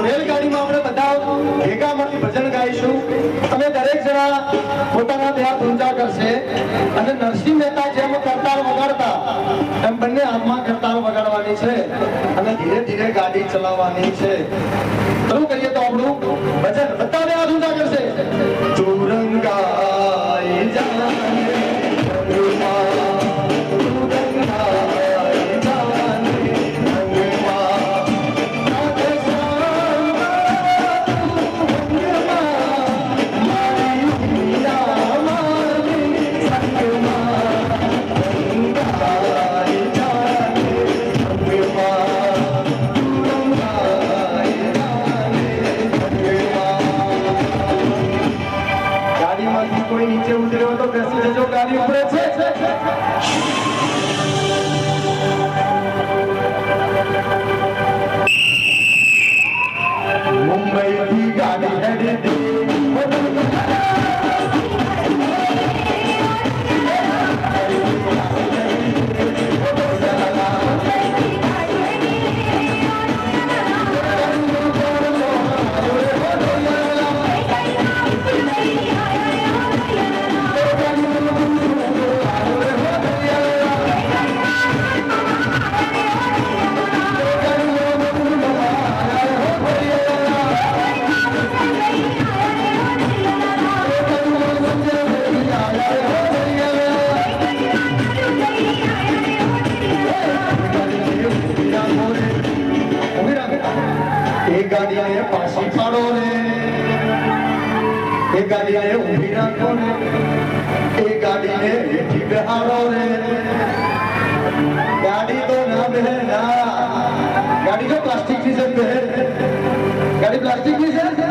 રેલગાડીમાં આપણે બધા ભેગા મળી ભજન ગાઈશું અને દરેક જણા પોતાના બે હાથ ઊંચા કરશે અને નરસિંહ મહેતા જેમ કરતાલ વગાડતા એમ બંને હાથમાં કરતાલ વગાડવાની છે અને ધીરે ધીરે ગાડી ચલાવવાની છે. શરૂ કરીએ તો આપણું ભજન બધા બે હાથ ઊંચા કરશે. તુરંગાઈ જાને કોઈ નીચે ઉતર્યો તો બેસી જજો, ગાડી ઉપરે છે. મુંબઈ થી ગાડી હેડી ગાડીએ પાછી પાડો રે, એ ગાડીએ ઊભી રાખો રે, એ ગાડીને હેઠી બેહાડો રે. ગાડી તો ના બેહે ના, ગાડી તો પ્લાસ્ટિક ની છે. ગાડી પ્લાસ્ટિક ની છે.